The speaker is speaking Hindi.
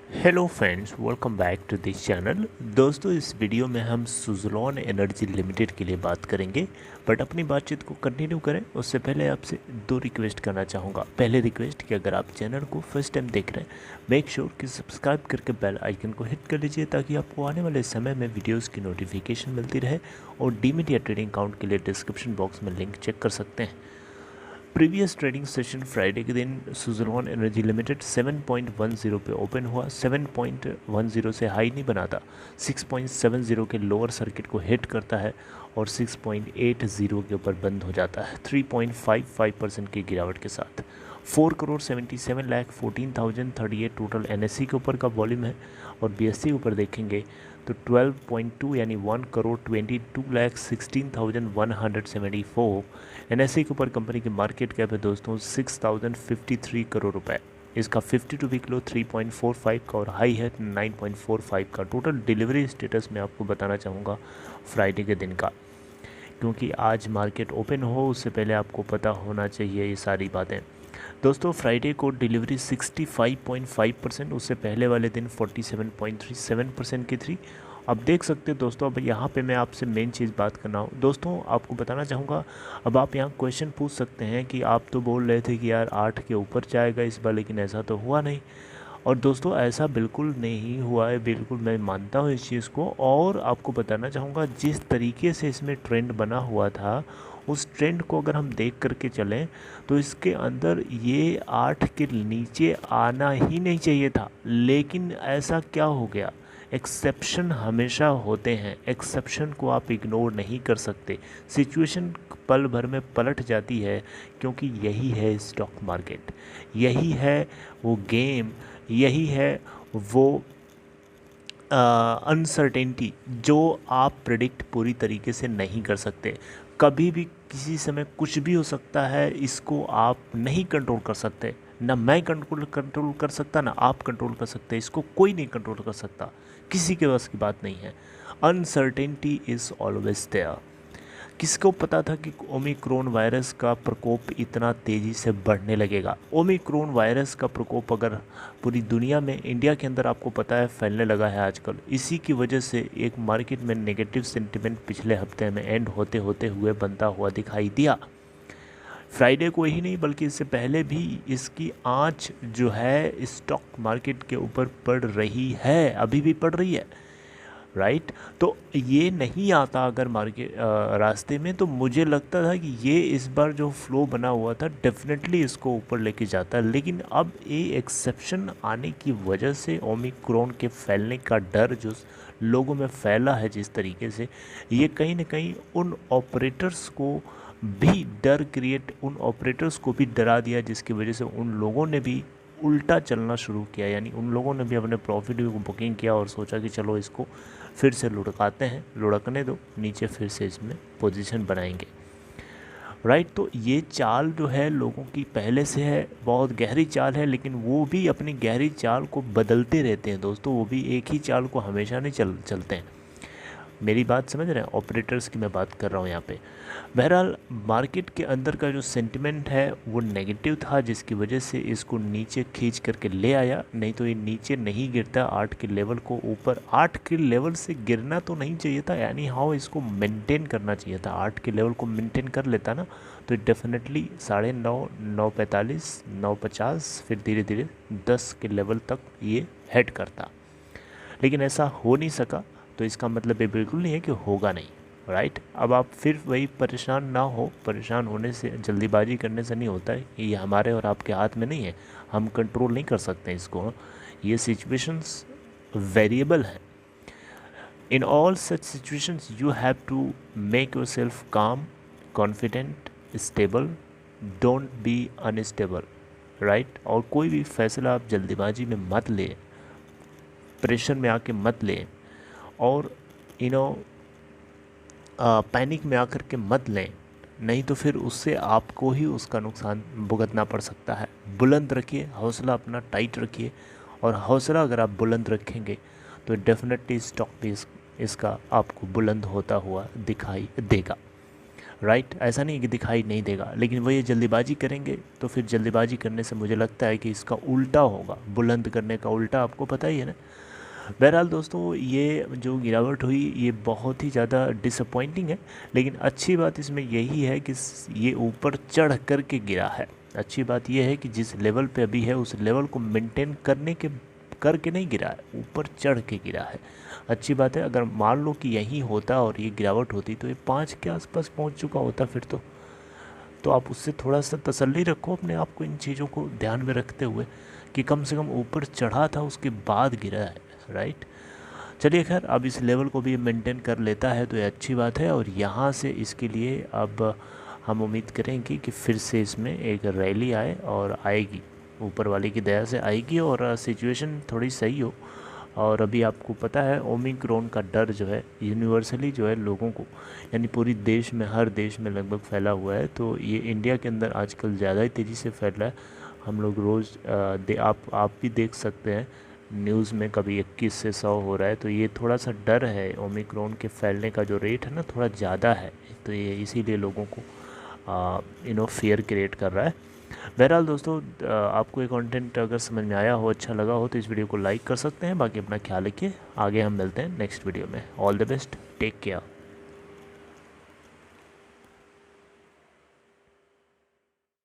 Hello friends, welcome back to this channel. दोस्तों, इस वीडियो में हम सुज़लोन एनर्जी लिमिटेड के लिए बात करेंगे। बट अपनी बातचीत को कंटिन्यू करें उससे पहले आपसे दो रिक्वेस्ट करना चाहूँगा। पहले रिक्वेस्ट कि अगर आप चैनल को फर्स्ट टाइम देख रहे हैं, मेक श्योर कि सब्सक्राइब करके बेल आइकन को हिट कर लीजिए ताकि आपको आने वाले समय में वीडियोज़ की नोटिफिकेशन मिलती रहे। और डीमैट या ट्रेडिंग अकाउंट के लिए डिस्क्रिप्शन बॉक्स में लिंक चेक कर सकते हैं। प्रीवियस ट्रेडिंग सेशन फ्राइडे के दिन सुज़लोन एनर्जी लिमिटेड 7.10 पे ओपन हुआ। 7.10 से हाई नहीं बनाता, 6.70 के लोअर सर्किट को हिट करता है और 6.80 के ऊपर बंद हो जाता है 3.55% की गिरावट के साथ। 4,77,14,038 टोटल एनएससी के ऊपर का वॉल्यूम है। और बीएससी के ऊपर देखेंगे तो 12.2 यानी 1,22,16,174। एनएससी के ऊपर कंपनी की मार्केट कैप है दोस्तों 6,053 करोड़ रुपए। इसका 52 वीक लो 3.45 का और हाई है 9.45 का। टोटल डिलीवरी स्टेटस में आपको बताना चाहूँगा फ्राइडे के दिन का, क्योंकि आज मार्केट ओपन हो उससे पहले आपको पता होना चाहिए ये सारी बातें। दोस्तों, फ्राइडे को डिलीवरी 65.5%, उससे पहले वाले दिन 47.37% की थी। अब देख सकते हैं दोस्तों, अब यहाँ पे मैं आपसे मेन चीज़ बात करना हूँ दोस्तों, आपको बताना चाहूँगा। अब आप यहाँ क्वेश्चन पूछ सकते हैं कि आप तो बोल रहे थे कि यार 8 के ऊपर जाएगा इस बार, लेकिन ऐसा तो हुआ नहीं। और दोस्तों, ऐसा बिल्कुल नहीं हुआ है, बिल्कुल मैं मानता हूँ इस चीज़ को। और आपको बताना चाहूँगा जिस तरीके से इसमें ट्रेंड बना हुआ था, उस ट्रेंड को अगर हम देख करके चलें तो इसके अंदर ये 8 के नीचे आना ही नहीं चाहिए था। लेकिन ऐसा क्या हो गया, एक्सेप्शन हमेशा होते हैं, एक्सेप्शन को आप इग्नोर नहीं कर सकते। सिचुएशन पल भर में पलट जाती है, क्योंकि यही है स्टॉक मार्केट, यही है वो गेम, यही है वो अनसर्टेनिटी जो आप प्रिडिक्ट पूरी तरीके से नहीं कर सकते। कभी भी किसी समय कुछ भी हो सकता है, इसको आप नहीं कंट्रोल कर सकते। ना मैं कंट्रोल कर सकता, ना आप कंट्रोल कर सकते, इसको कोई नहीं कंट्रोल कर सकता, किसी के बस की बात नहीं है। Uncertainty is always there. किसको पता था कि ओमिक्रॉन वायरस का प्रकोप इतना तेज़ी से बढ़ने लगेगा। ओमिक्रॉन वायरस का प्रकोप अगर पूरी दुनिया में, इंडिया के अंदर आपको पता है फैलने लगा है आजकल। इसी की वजह से एक मार्केट में नेगेटिव सेंटिमेंट पिछले हफ्ते में एंड होते होते हुए बनता हुआ दिखाई दिया। फ्राइडे को ही नहीं बल्कि इससे पहले भी इसकी आंच जो है स्टॉक मार्केट के ऊपर पड़ रही है, अभी भी पड़ रही है, राइट। तो ये नहीं आता अगर मार्केट रास्ते में, तो मुझे लगता था कि ये इस बार जो फ्लो बना हुआ था डेफिनेटली इसको ऊपर लेके जाता। लेकिन अब ये एक्सेप्शन आने की वजह से ओमिक्रॉन के फैलने का डर जो लोगों में फैला है जिस तरीके से, ये कहीं ना कहीं उन ऑपरेटर्स को भी डर क्रिएट, उन ऑपरेटर्स को भी डरा दिया, जिसकी वजह से उन लोगों ने भी उल्टा चलना शुरू किया। यानी उन लोगों ने भी अपने प्रॉफिट को बुकिंग किया और सोचा कि चलो इसको फिर से लुढ़काते हैं, लुढ़कने दो, नीचे फिर से इसमें पोजीशन बनाएंगे, राइट। तो ये चाल जो है लोगों की पहले से है, बहुत गहरी चाल है, लेकिन वो भी अपनी गहरी चाल को बदलते रहते हैं दोस्तों। वो भी एक ही चाल को हमेशा नहीं चलते हैं। मेरी बात समझ रहे हैं, ऑपरेटर्स की मैं बात कर रहा हूँ यहाँ पे। बहरहाल मार्केट के अंदर का जो सेंटिमेंट है वो नेगेटिव था, जिसकी वजह से इसको नीचे खींच करके ले आया। नहीं तो ये नीचे नहीं गिरता 8 के लेवल को ऊपर। 8 के लेवल से गिरना तो नहीं चाहिए था, यानी हाँ इसको मेंटेन करना चाहिए था। 8 के लेवल को मेंटेन कर लेता ना तो डेफिनेटली 9:30, 9:45, 9:50 फिर धीरे धीरे 10 के लेवल तक ये हेड करता। लेकिन ऐसा हो नहीं सका, तो इसका मतलब ये बिल्कुल नहीं है कि होगा नहीं, राइट। अब आप फिर वही परेशान ना हो, परेशान होने से, जल्दीबाजी करने से नहीं होता है। ये हमारे और आपके हाथ में नहीं है, हम कंट्रोल नहीं कर सकते इसको। ये सिचुएशंस वेरिएबल हैं। In all such situations you have to make yourself calm, confident, stable, don't be unstable, right. और कोई भी फैसला आप जल्दीबाजी में मत लें, प्रेशर में आके मत लें, और पैनिक में आकर के मत लें, नहीं तो फिर उससे आपको ही उसका नुकसान भुगतना पड़ सकता है। बुलंद रखिए, हौसला अपना टाइट रखिए, और हौसला अगर आप बुलंद रखेंगे तो डेफिनेटली स्टॉक भी इसका आपको बुलंद होता हुआ दिखाई देगा, राइट। ऐसा नहीं है कि दिखाई नहीं देगा, लेकिन वो ये जल्दीबाजी करेंगे तो फिर जल्दीबाजी करने से मुझे लगता है कि इसका उल्टा होगा, बुलंद करने का उल्टा, आपको पता ही है ना। बहरहाल दोस्तों, ये जो गिरावट हुई ये बहुत ही ज़्यादा डिसअपॉइंटिंग है, लेकिन अच्छी बात इसमें यही है कि ये ऊपर चढ़ कर के गिरा है। अच्छी बात यह है कि जिस लेवल पे अभी है उस लेवल को मेंटेन करके नहीं गिरा है, ऊपर चढ़ के गिरा है। अच्छी बात है। अगर मान लो कि यहीं होता और ये गिरावट होती तो ये 5 के आसपास पहुंच चुका होता फिर तो आप उससे थोड़ा सा तसल्ली रखो अपने आप को, इन चीज़ों को ध्यान में रखते हुए कि कम से कम ऊपर चढ़ा था उसके बाद गिरा है, राइट। चलिए खैर, अब इस लेवल को भी मेंटेन कर लेता है तो ये अच्छी बात है। और यहाँ से इसके लिए अब हम उम्मीद करेंगे कि फिर से इसमें एक रैली आए, और आएगी, ऊपर वाले की दया से आएगी और सिचुएशन थोड़ी सही हो। और अभी आपको पता है ओमिक्रॉन का डर जो है यूनिवर्सली जो है लोगों को, यानी पूरी देश में, हर देश में लगभग फैला हुआ है। तो ये इंडिया के अंदर आजकल ज़्यादा ही तेज़ी से फैल रहा है। हम लोग रोज़ आप भी देख सकते हैं न्यूज़ में, कभी 21 से 100 हो रहा है। तो ये थोड़ा सा डर है, ओमिक्रॉन के फैलने का जो रेट है ना थोड़ा ज़्यादा है, तो ये इसीलिए लोगों को फियर क्रिएट कर रहा है। बहरहाल दोस्तों, आपको ये कंटेंट अगर समझ में आया हो, अच्छा लगा हो, तो इस वीडियो को लाइक कर सकते हैं। बाकी अपना ख्याल रखिए, आगे हम मिलते हैं नेक्स्ट वीडियो में। All the best, take care.